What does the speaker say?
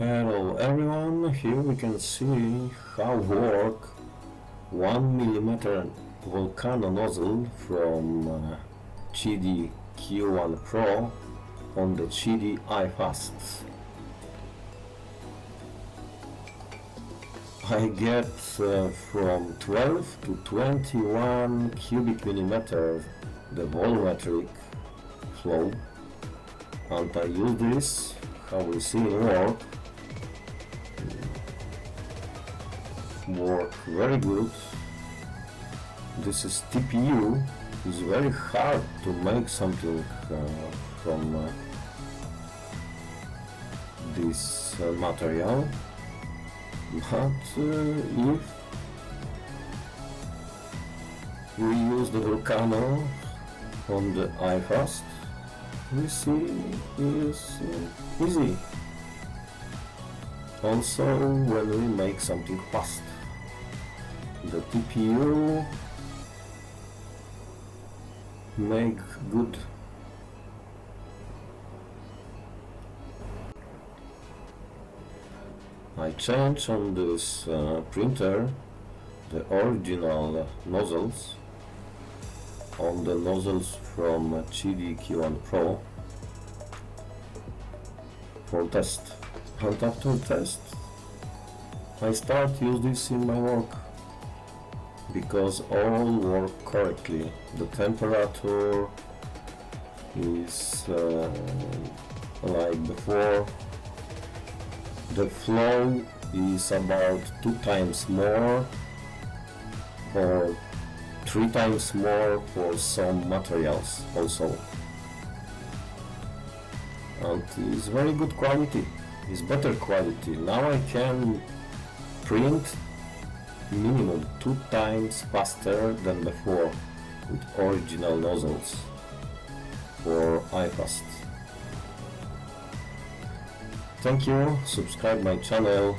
Hello everyone, here we can see how work 1 mm Volcano nozzle from QIDI Q1 Pro on the QIDI I-Fast. I get from 12 to 21 cubic millimeters the volumetric flow, and I use this, how we see it work very good. This is TPU. It's very hard to make something from this material, but if we use the Volcano on the I-Fast, we see is easy. Also, when we make something fast, the TPU make good. I change on this printer the original nozzles on the nozzles from QIDI Q1 Pro for test. And after test, I start use this in my work because all work correctly. The temperature is like before. The flow is about 2 times more or 3 times more for some materials also. And it's very good quality. Is better quality. Now I can print minimum 2 times faster than before with original nozzles for I-Fast. Thank you, subscribe my channel.